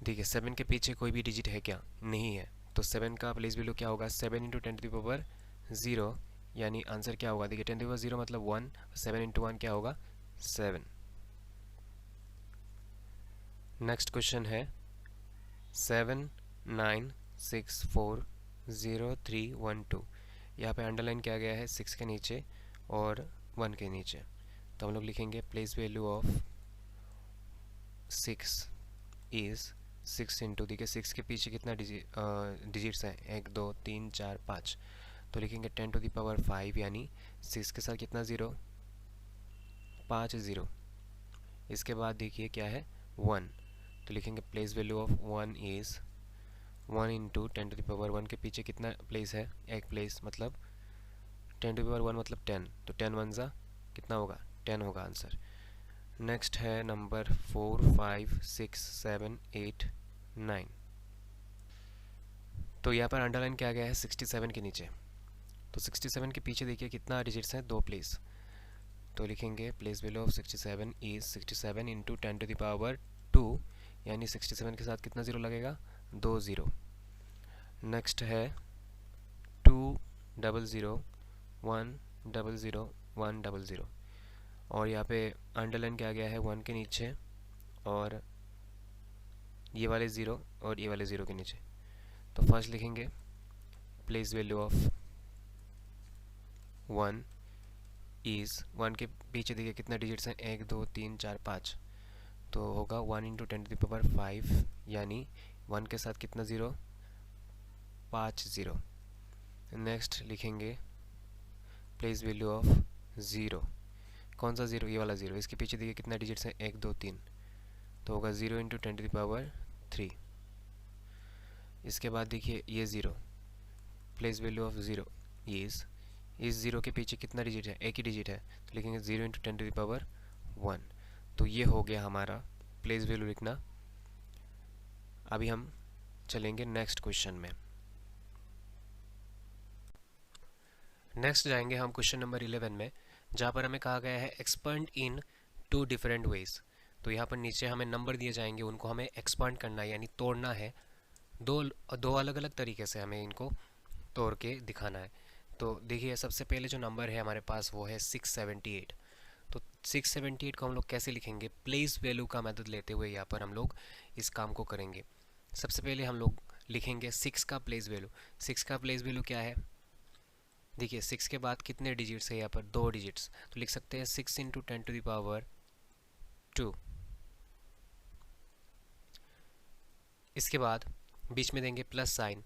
देखिए 7 के पीछे कोई भी डिजिट है क्या, नहीं है, तो 7 का प्लेस वैल्यू क्या होगा 7 × 10⁻0, यानी आंसर क्या होगा, देखिए 10⁻0 मतलब 1, 7 × 1 क्या होगा 7। नेक्स्ट क्वेश्चन है 796400312, यहाँ पे अंडरलाइन किया गया है 6 के नीचे और 1 के नीचे, तो हम लोग लिखेंगे प्लेस वैल्यू ऑफ 6 इज़ 6 × देखिए 6 के पीछे कितना डिजिट्स हैं, 1 2 3 4 5, तो लिखेंगे 10⁵, यानी 6 के साथ कितना 0, 5 0। इसके बाद देखिए क्या है 1, तो लिखेंगे प्लेस वैल्यू ऑफ 1 इज़ 1 × 10⁻1 के पीछे कितना प्लेस है, एक प्लेस, मतलब 10⁻1 मतलब 10, तो 10 1 ज़ा कितना होगा 10 होगा आंसर। नेक्स्ट है नंबर 4 5 6 7 8 9, तो यहाँ पर अंडरलाइन किया गया है 67 के नीचे, तो 67 के पीछे देखिए कितना डिजिट्स हैं, 2 प्लेस, तो लिखेंगे प्लेस वैल्यू ऑफ 67 इज़ 67 × 10⁻2, यानी 67 के साथ कितना 0 लगेगा 2 0। नेक्स्ट है 2 0 0 1 0 0 100 और यहाँ पे अंडरलाइन किया गया है 1 के नीचे और ये वाले 0 और ये वाले 0 के नीचे। तो फर्स्ट लिखेंगे प्लेस वैल्यू ऑफ 1 इज़ 1 के पीछे देखिए कितना डिजिट्स हैं 1 2 3 4 5 तो होगा 1 इंटू 10⁵ यानी 1 के साथ कितना 0 5 0। नेक्स्ट लिखेंगे प्लेस वैल्यू ऑफ 0 कौन सा 0 ये वाला 0 इसके पीछे देखिए कितना डिजिट्स हैं 1 2 3 तो होगा 0 इंटू 10⁵। इसके बाद देखिए ये 0 प्लेस वैल्यू ऑफ 0 इस 0 के पीछे कितना डिजिट है एक ही डिजिट है तो लिखेंगे 0 इंटू 10⁻1। तो ये हो गया हमारा प्लेस वैल्यू लिखना। अभी हम चलेंगे नेक्स्ट क्वेश्चन में। नेक्स्ट जाएंगे हम क्वेश्चन नंबर 11 में, जहाँ पर हमें कहा गया है एक्सपांड इन 2 डिफरेंट वेज। तो यहाँ पर नीचे हमें नंबर दिए जाएंगे, उनको हमें एक्सपांड करना है यानी तोड़ना है। दो अलग अलग तरीके से हमें इनको तोड़ के दिखाना है। तो देखिए सबसे पहले जो नंबर है हमारे पास वो है 678। तो 678 को हम लोग कैसे लिखेंगे, प्लेस वैल्यू का मदद लेते हुए यहाँ पर हम लोग इस काम को करेंगे। सबसे पहले हम लोग लिखेंगे 6 का प्लेस वैल्यू। 6 का प्लेस वैल्यू क्या है, देखिए 6 के बाद कितने डिजिट्स है यहाँ पर 2 डिजिट्स, तो लिख सकते हैं 6 इंटू 10⁻2। इसके बाद बीच में देंगे प्लस साइन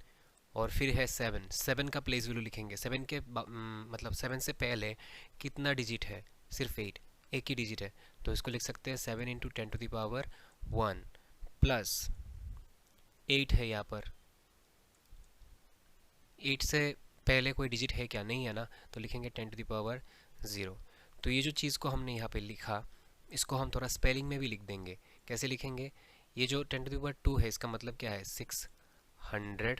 और फिर है 7 का प्लेस वैल्यू लिखेंगे। 7 के मतलब 7 से पहले कितना डिजिट है, सिर्फ 8 एक ही डिजिट है, तो इसको लिख सकते हैं 7 इंटू 10⁻1 प्लस 8 है यहाँ पर। 8 से पहले कोई डिजिट है क्या, नहीं है ना, तो लिखेंगे 10⁻0। तो ये जो चीज़ को हमने यहाँ पे लिखा इसको हम थोड़ा स्पेलिंग में भी लिख देंगे। कैसे लिखेंगे, ये जो 10⁻2 है इसका मतलब क्या है 600।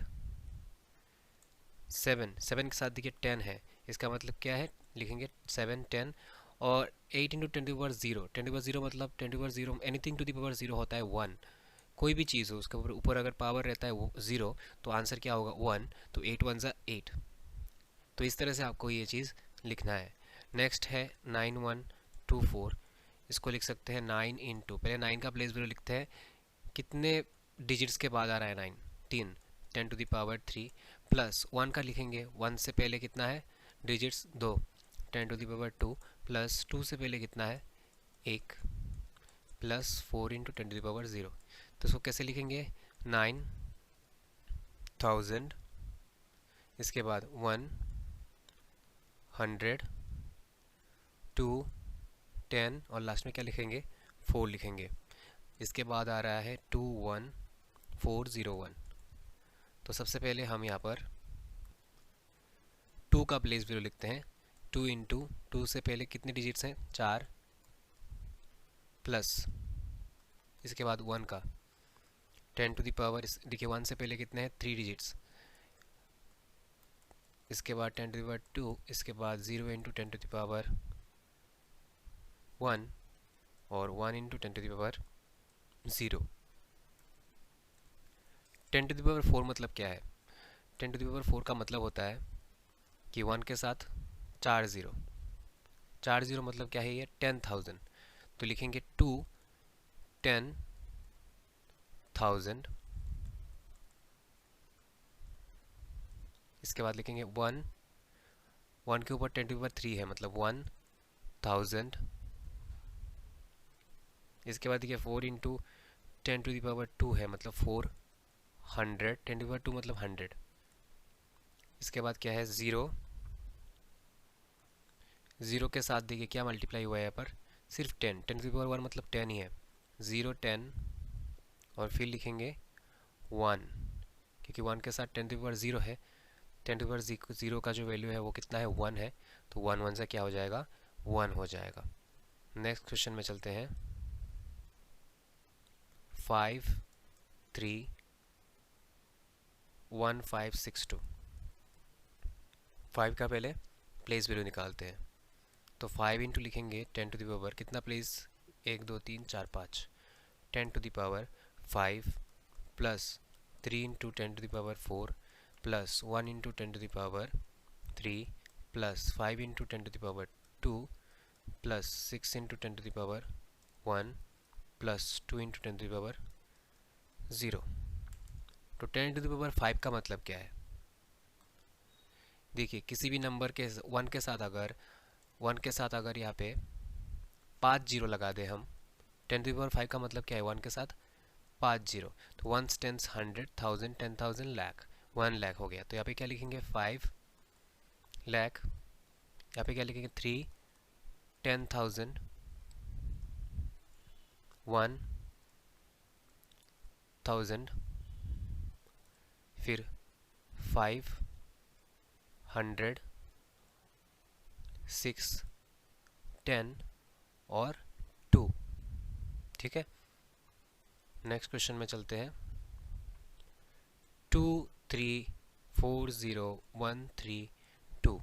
7 के साथ देखिए 10 है, इसका मतलब क्या है, लिखेंगे 7 10 और 8 इंटू 10⁻0। 10⁻0 मतलब 10⁻0 एनीथिंग टू द पावर 0 होता है 1। कोई भी चीज़ हो उसके ऊपर अगर पावर रहता है वो 0 तो आंसर क्या होगा 1। तो 8 1 ज़ा 8। तो इस तरह से आपको ये चीज़ लिखना है। नेक्स्ट है 9124। इसको लिख सकते हैं 9 इंटू, पहले 9 का प्लेस वैल्यू लिखते हैं, कितने डिजिट्स के बाद आ रहा है 9 3 10⁻3 प्लस 1 का लिखेंगे, 1 से पहले कितना है डिजिट्स 2 10⁻2 प्लस 2 से पहले कितना है 1 प्लस 4 इंटू 10⁻0। तो इसको कैसे लिखेंगे 9000, इसके बाद 100 2 10 और लास्ट में क्या लिखेंगे 4 लिखेंगे। इसके बाद आ रहा है 21401। तो सबसे पहले हम यहाँ पर 2 का प्लेस वैल्यू लिखते हैं। 2 इंटू 2 से पहले कितने डिजिट्स हैं 4 प्लस इसके बाद 1 का 10 टू द पावर, देखिए 1 से पहले कितने हैं 3 डिजिट्स, इसके बाद 10 टू द पावर 2, इसके बाद 0 इंटू 10 टू द पावर 1 और 1 into 10 to the power 0। 10 to the power 4 मतलब क्या है, 10 टू द पावर 4 का मतलब होता है कि 1 के साथ 4 0, 4 0 मतलब क्या है ये 10,000। तो लिखेंगे 2 10,000, इसके बाद लिखेंगे 1 के ऊपर 10 टू द पावर 3 है मतलब 1000। इसके बाद देखिए 4 इंटू 10 टू द पावर 2 है मतलब 400, 10 टू द पावर 2 मतलब 100। इसके बाद क्या है 0 के साथ देखिए क्या मल्टीप्लाई हुआ है यहाँ पर, सिर्फ 10 टू द पावर 1 मतलब 10 ही है, 0 10 और फिर लिखेंगे 1 क्योंकि 1 के साथ 10 टू द पावर 0 है, 10 टू द पावर 0 का जो वैल्यू है वो कितना है 1 है, तो 1 1 से क्या हो जाएगा 1 हो जाएगा। नेक्स्ट क्वेश्चन में चलते हैं 531562। 5 का पहले प्लेस वैल्यू निकालते हैं। तो 5 इंटू लिखेंगे 10 टू द पावर कितना place 1 2 3 4 5, 10 to the power 5 plus 3 into 10 to the power 4 plus 1 into 10 to the power 3 plus 5 into 10 to the power 2 plus 6 into 10 to the power 1 plus 2 into 10 to the power 0। तो 10 to the power 5 का मतलब क्या है? देखिए किसी भी number के 1 के साथ अगर यहाँ पे 5 जीरो लगा दे हम, 10 टू द पावर 5 का मतलब क्या है? 1 के साथ 5 जीरो। तो 1 टेंस 100, 1000, 10,000, लाख, 1 लाख हो गया। तो यहाँ पे क्या लिखेंगे? 5 लाख। यहाँ पे क्या लिखेंगे? 3, 10,000, 1,000, फिर 500, 6, 10 और 2। ठीक है, नेक्स्ट क्वेश्चन में चलते हैं। 2, 3, 4, 0, 1, 3, 2।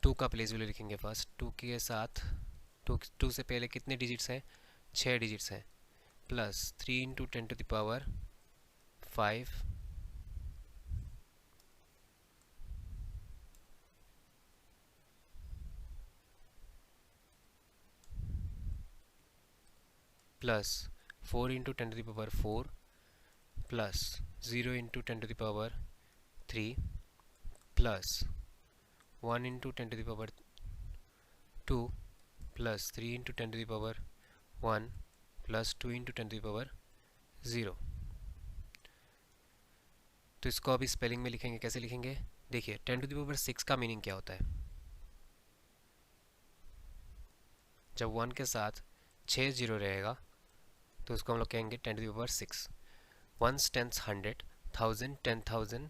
2 का प्लेस वैल्यू लिखेंगे फर्स्ट। 2 के साथ 2 से पहले कितने डिजिट्स हैं? 6 डिजिट्स हैं। Plus 3 into 10 to the power 5 plus 4 into 10 to the power 4 plus 0 into 10 to the power 3 plus 1 into 10 to the power 2 plus 3 into 10 to the power 1 plus 2 into 10 to the power 0। तो इसको अभी spelling में लिखेंगे। कैसे लिखेंगे? देखिए 10 to the power 6 का meaning क्या होता है? जब 1 के साथ 6 जीरो रहेगा तो उसको हम लोग कहेंगे 10 to the power 6। 1 tens 100, 1000, 10,000,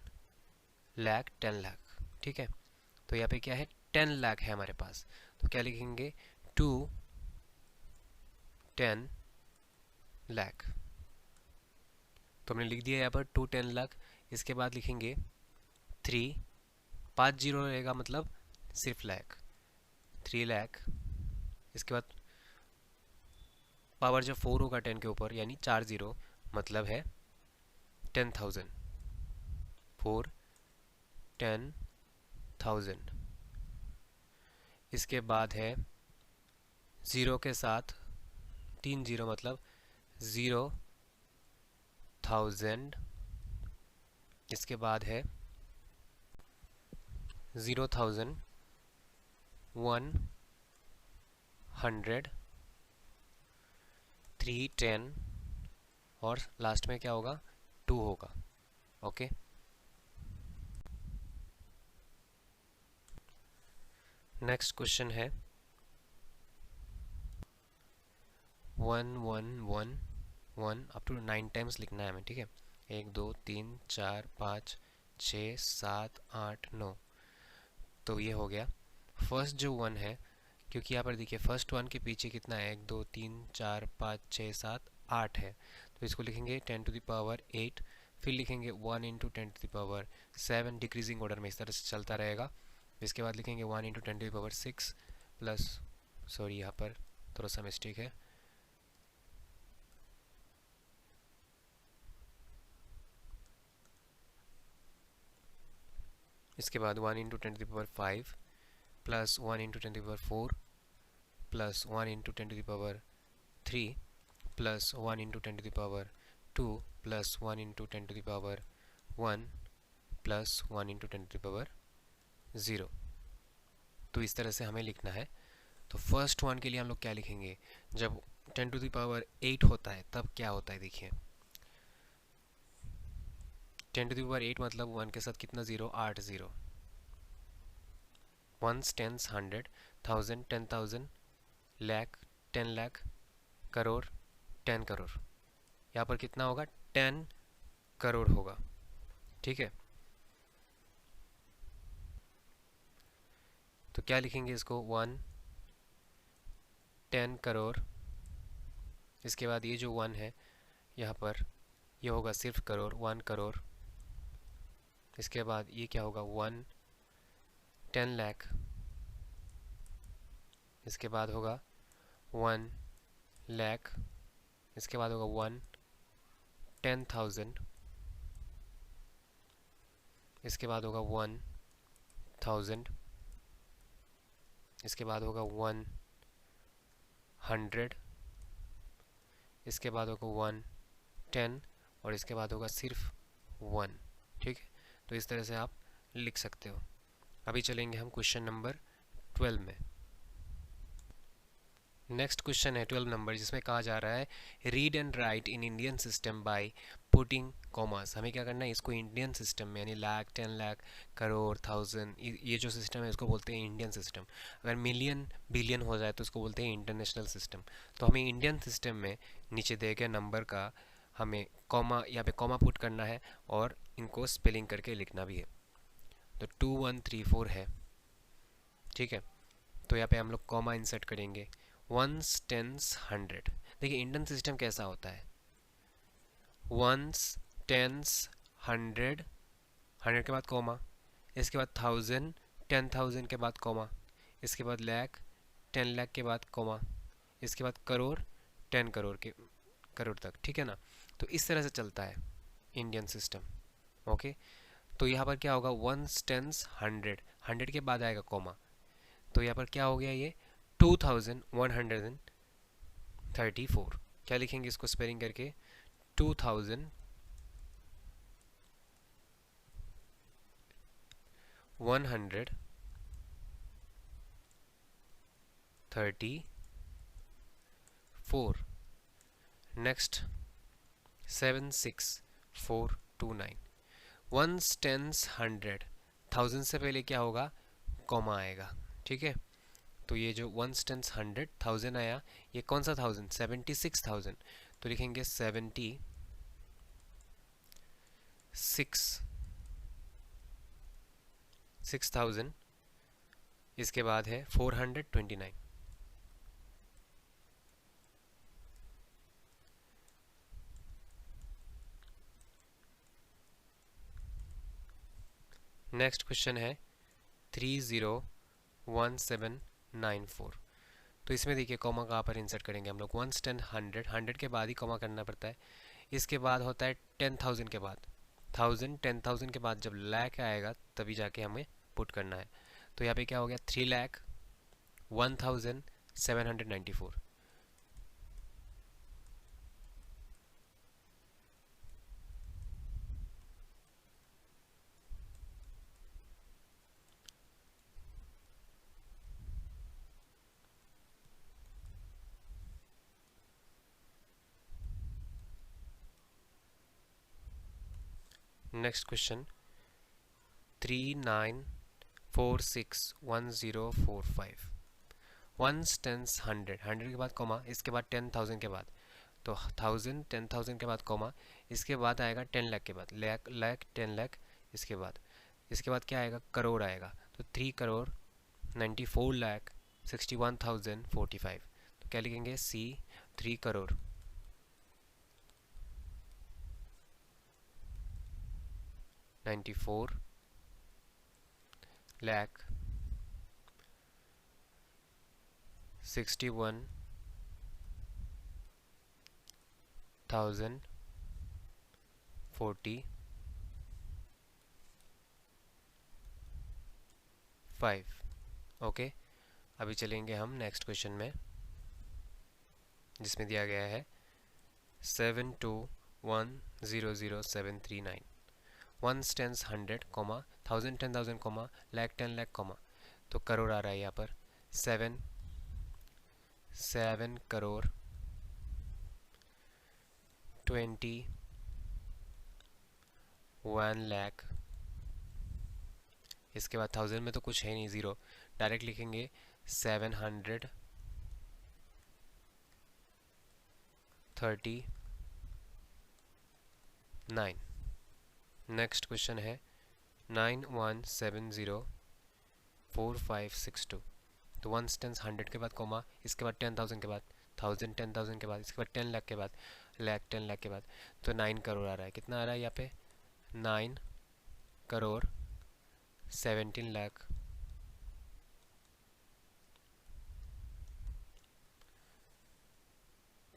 lakh, 10 lakh. ठीक है, तो यहाँ पे क्या है? 10 लाख है हमारे पास। तो क्या लिखेंगे? 2 10 लाख। तो हमने लिख दिया यहाँ पर 2 10 लाख। इसके बाद लिखेंगे 3, 5 जीरो रहेगा मतलब सिर्फ लाख, 3 लाख। इसके बाद पावर जब 4 होगा 10 के ऊपर यानी 4 जीरो, मतलब है 10,000। 4 10,000। इसके बाद है 0 के साथ 3 जीरो मतलब 0,000। इसके बाद है 0,000, 100, 3 10 और लास्ट में क्या होगा? 2 होगा। ओके, नेक्स्ट क्वेश्चन है 1 1 1 1 अप टू 9 टाइम्स लिखना है हमें। ठीक है, 1 2 3 4 5 6 7 8 9। तो ये हो गया फर्स्ट जो 1 है, क्योंकि यहाँ पर देखिए फर्स्ट 1 के पीछे कितना है? 1 2 3 4 5 6 7 8 है। तो इसको लिखेंगे 10 टू द पावर 8। फिर लिखेंगे 1 into 10 to the power 7, decreasing order में इस तरह से चलता रहेगा। इसके बाद लिखेंगे 1 into 10 to the power 6 plus, sorry यहाँ पर थोड़ा सा मिस्टेक है, इसके बाद 1 into 10 to the power 5 plus 1 into 10 to the power 4 plus 1 into 10 to the power 3 plus 1 into 10 to the power 2 plus 1 into 10 to the power 1 plus 1 into 10 to the power 0। तो इस तरह से हमें लिखना है। तो फर्स्ट 1 के लिए हम लोग क्या लिखेंगे? जब 10 टू द पावर 8 होता है तब क्या होता है? देखिए 10 टू द पावर 8 मतलब 1 के साथ कितना zero? 8 zero. 1 tens 100, 1000, 10,000, lakh, 10 lakh, crore, 10 crore. यहाँ पर कितना होगा? 10 करोड़ होगा। ठीक है, तो क्या लिखेंगे इसको? 1 10 करोड़। इसके बाद ये जो 1 है यहाँ पर ये होगा सिर्फ करोड़, 1 करोड़। इसके बाद ये क्या होगा? 1 10 लाख। इसके बाद होगा 1 लाख। इसके बाद होगा 1 10,000। इसके बाद होगा 1,000 इसके बाद होगा 100, इसके बाद होगा 110 और इसके बाद होगा सिर्फ 1। ठीक है, तो इस तरह से आप लिख सकते हो। अभी चलेंगे हम क्वेश्चन नंबर 12 में। नेक्स्ट क्वेश्चन है 12 नंबर, जिसमें कहा जा रहा है read and right in Indian system by putting commas. हमें क्या करना है, इसको इंडियन सिस्टम में, यानी लाख, 10 लाख, करोड़, थाउजेंड, ये जो सिस्टम है इसको बोलते हैं इंडियन सिस्टम। अगर मिलियन बिलियन हो जाए तो इसको बोलते हैं इंटरनेशनल सिस्टम। तो हमें इंडियन सिस्टम में नीचे दिए गए नंबर का हमें कॉमा, यहाँ पे कॉमा पुट करना है और इनको स्पेलिंग करके लिखना भी है। तो 2134 है। ठीक है, तो यहाँ पे हम लोग कॉमा इंसर्ट करेंगे। Ones, tens, 100। देखिए इंडियन सिस्टम कैसा होता है, वंस, टेंस, 100, 100 के बाद कॉमा, इसके बाद 1000, 10,000 के बाद कॉमा, इसके बाद लाख, 10 लाख के बाद कॉमा, इसके बाद करोड़, 10 करोड़ के करोड़ तक। ठीक है ना, तो इस तरह से चलता है इंडियन सिस्टम। ओके, तो यहाँ पर क्या होगा, वंस, टेंस, 100, 100 के बाद आएगा कॉमा, तो यहाँ पर क्या हो गया, ये 2134। क्या लिखेंगे इसको स्पेलिंग करके, 2134। नेक्स्ट 76429। वंस, टेंस, 100, 1000 से पहले क्या होगा, कॉमा आएगा। ठीक है, तो ये जो वंस, टेंस, 100, 1000 आया, ये कौन सा 1000, 76,000, तो लिखेंगे 6,000। इसके बाद है 429। नेक्स्ट क्वेश्चन है 301794। तो इसमें देखिए कॉमा कहाँ पर इंसर्ट करेंगे हम लोग, 1 10 100, 100 के बाद ही कॉमा करना पड़ता है। इसके बाद होता है 10,000 के बाद, 1000, 10,000 के बाद जब लाख आएगा तभी जाके हमें पुट करना है। तो यहाँ पे क्या हो गया, 3,01,794। Next question 39461045। वंस, टेंस, 100, 100 के बाद कॉमा, इसके बाद 10,000 के बाद, तो 1000, 10,000 के बाद कॉमा, इसके बाद आएगा 10 लाख के बाद, लाख लाख 10 लाख, इसके बाद क्या आएगा, करोड़ आएगा, तो 3,94,61,045। तो क्या लिखेंगे, सी 3 करोड़ 94 लाख 61,045। ओके, अभी चलेंगे हम नेक्स्ट क्वेश्चन में, जिसमें दिया गया है 72100739। Ones, tens, 100, comma, 1000, 10,000, comma, lakh, 10 lakh, comma, तो करोड़ आ रहा है यहाँ पर, 7 करोड़ 21 लाख। इसके बाद 1000 में तो कुछ है नहीं, ज़ीरो, डायरेक्ट लिखेंगे 739। नेक्स्ट क्वेश्चन है 91704562। तो वंस, टेंस, 100 के बाद कॉमा, इसके बाद 10,000 के बाद, 1000, 10,000 के बाद, इसके बाद 10 लाख के बाद, लाख, 10 लाख के बाद, तो 9 करोड़ आ रहा है। कितना आ रहा है यहाँ पे, 9 करोड़ 17 लाख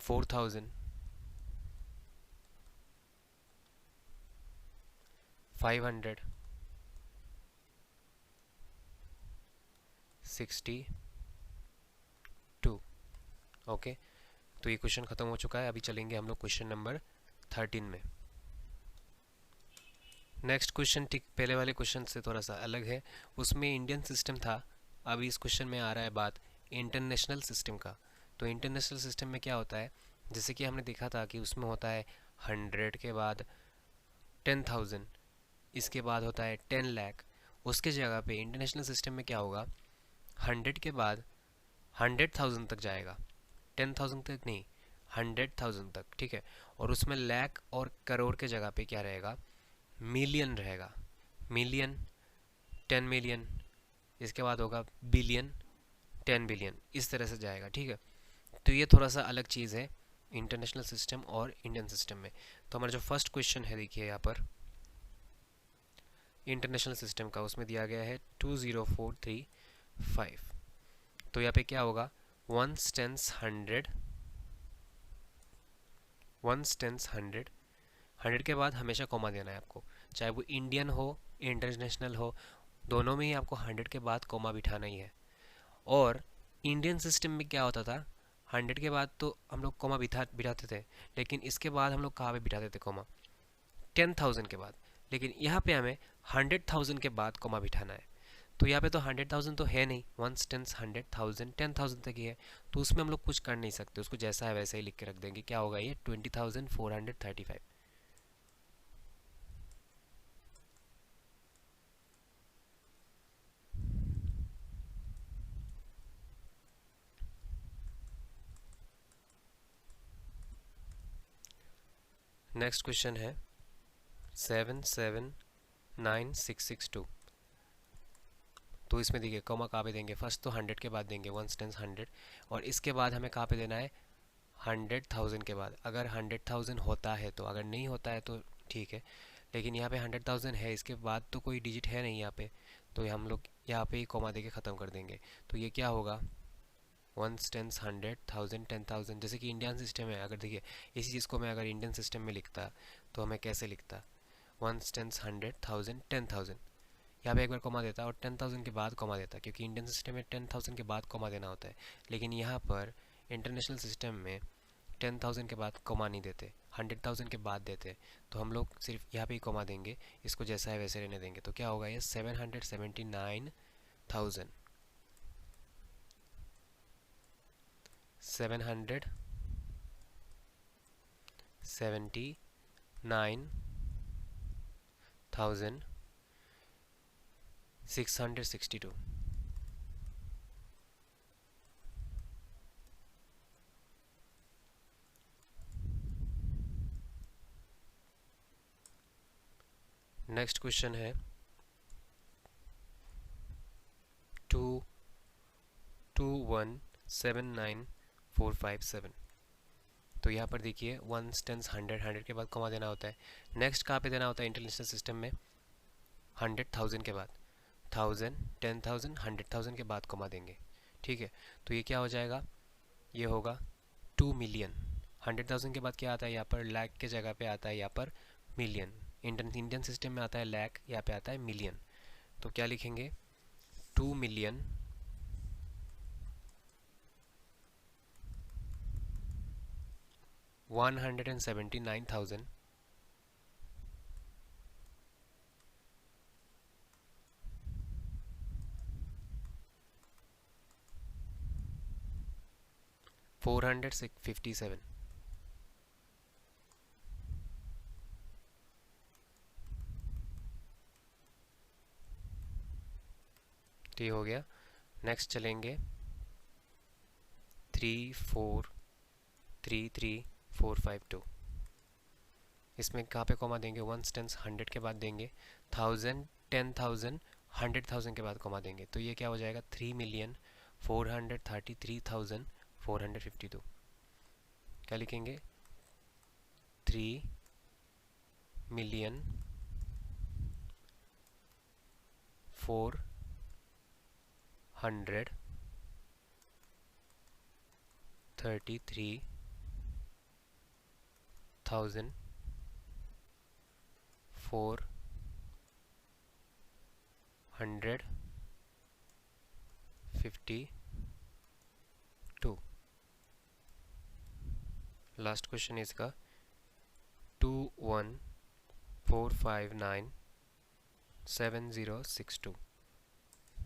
4,560 ओके, तो ये क्वेश्चन खत्म हो चुका है। अभी चलेंगे हम लोग क्वेश्चन नंबर 13 में। नेक्स्ट क्वेश्चन ठीक पहले वाले क्वेश्चन से थोड़ा सा अलग है, उसमें इंडियन सिस्टम था। अभी इस क्वेश्चन में आ रहा है बात इंटरनेशनल सिस्टम का। तो इंटरनेशनल सिस्टम में क्या होता है, जैसे कि हमने देखा था कि उसमें होता है 100 के बाद 10,000, इसके बाद होता है 10 लाख। उसके जगह पे इंटरनेशनल सिस्टम में क्या होगा, 100 के बाद 100,000 तक जाएगा, 10,000 तक नहीं, 100,000 तक, ठीक है। और उसमें लाख और करोड़ के जगह पे क्या रहेगा, मिलियन रहेगा। मिलियन, 10 मिलियन, इसके बाद होगा बिलियन, 10 बिलियन, इस तरह से जाएगा, ठीक है। तो ये थोड़ा सा अलग चीज़ है इंटरनेशनल सिस्टम और इंडियन सिस्टम में। तो हमारा जो फर्स्ट क्वेश्चन है, देखिए यहाँ पर इंटरनेशनल सिस्टम का, उसमें दिया गया है 20435। तो यहाँ पे क्या होगा, वंस टेंस 100, वंस टेंस 100, 100 के बाद हमेशा कॉमा देना है आपको, चाहे वो इंडियन हो इंटरनेशनल हो, दोनों में ही आपको 100 के बाद कॉमा बिठाना ही है। और इंडियन सिस्टम में क्या होता था, 100 के बाद तो हम लोग कॉमा बिठाते थे, लेकिन इसके बाद हम लोग कहाँ पे बिठाते थे कॉमा, 10,000 के बाद। लेकिन यहाँ पे हमें 100,000 के बाद कॉमा बिठाना है। तो यहाँ पे तो 100,000 तो है नहीं, वंस टेंस 100,000, 10,000 तक ही है, तो उसमें हम लोग कुछ कर नहीं सकते, उसको जैसा है वैसे ही लिख के रख देंगे। क्या होगा ये, 20,435। नेक्स्ट क्वेश्चन है 779662। तो इसमें देखिए कॉमा कहाँ पे देंगे, फर्स्ट तो 100 के बाद देंगे, वंस टेंस 100, और इसके बाद हमें कहाँ पे देना है, 100,000 के बाद। अगर 100,000 होता है तो, अगर नहीं होता है तो ठीक है, लेकिन यहाँ पे 100,000 है, इसके बाद तो कोई डिजिट है नहीं यहाँ पे, तो हम लोग यहाँ पे ही कॉमा दे के ख़त्म कर देंगे। तो ये क्या होगा, वंस टेंस 100,000, 10,000, जैसे कि इंडियन सिस्टम है। अगर देखिए इसी चीज़ को मैं अगर इंडियन सिस्टम में लिखता तो हमें कैसे लिखता, वंस टेंस 100,000, 10,000, यहाँ पे एक बार कॉमा देता और 10,000 के बाद कॉमा देता, क्योंकि इंडियन सिस्टम में 10,000 के बाद कॉमा देना होता है। लेकिन यहाँ पर इंटरनेशनल सिस्टम में 10,000 के बाद कॉमा नहीं देते, 100,000 के बाद देते। तो हम लोग सिर्फ यहाँ पे ही कॉमा देंगे, इसको जैसा है वैसे रहने देंगे। तो क्या होगा ये, 779,000, 779,662। नेक्स्ट क्वेश्चन है 22179,457। तो यहाँ पर देखिए वंस टेंस 100, 100 के बाद कॉमा देना होता है। नेक्स्ट कहाँ पे देना होता है इंटरनेशनल सिस्टम में, 100,000 के बाद, 1000, 10,000, 100,000 के बाद कॉमा देंगे, ठीक है। तो ये क्या हो जाएगा, ये होगा 2 मिलियन। 100,000 के बाद क्या आता है यहाँ पर, लाख के जगह पे आता है यहाँ पर मिलियन। इंडियन सिस्टम में आता है लाख, यहाँ पे आता है मिलियन। तो क्या लिखेंगे, 2 मिलियन 179,000 457। तो ये हो गया। नेक्स्ट चलेंगे 3433452। इसमें कहाँ पे कॉमा देंगे, वंस टेंस 100 के बाद देंगे, 1000, 10,000, 100,000 के बाद कॉमा देंगे। तो ये क्या हो जाएगा, 3,433,452। क्या लिखेंगे, 3,433,452। लास्ट क्वेश्चन है इसका 21459706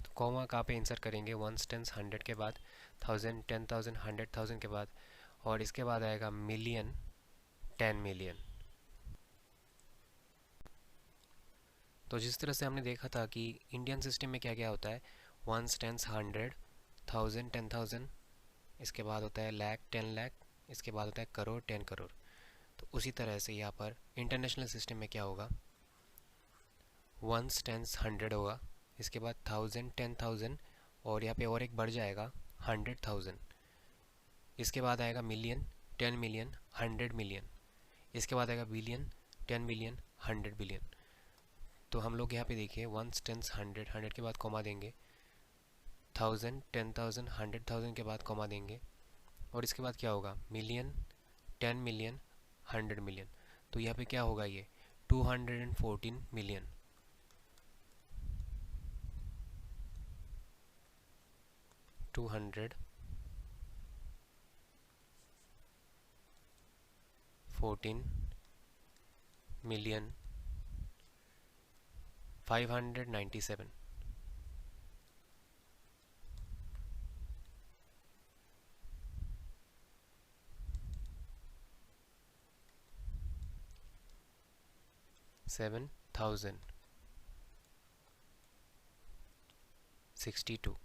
तो कॉमा कहाँ पे इंसर्ट करेंगे, वंस टेंस हंड्रेड के बाद, 1000 10,000 100,000 के बाद, और इसके बाद आएगा मिलियन 10 मिलियन। तो जिस तरह से हमने देखा था कि इंडियन सिस्टम में क्या क्या होता है, वंस टेंस 100, 1000 10,000, इसके बाद होता है लाख 10 लाख, इसके बाद होता है करोड़ 10 करोड़। तो उसी तरह से यहाँ पर इंटरनेशनल सिस्टम में क्या होगा, वंस टेंस 100 होगा, इसके बाद 1000 10,000, और यहाँ पे और एक बढ़ जाएगा 100,000, इसके बाद आएगा मिलियन 10 मिलियन 100 मिलियन, इसके बाद आएगा बिलियन 10 बिलियन 100 बिलियन। तो हम लोग यहाँ पे देखिए वंस टेंस 100, 100 के बाद कॉमा देंगे, 1000 10,000 100,000 के बाद कॉमा देंगे, और इसके बाद क्या होगा, मिलियन 10 मिलियन 100 मिलियन। तो यहाँ पे क्या होगा, ये 214 मिलियन। $214 million 597 7,062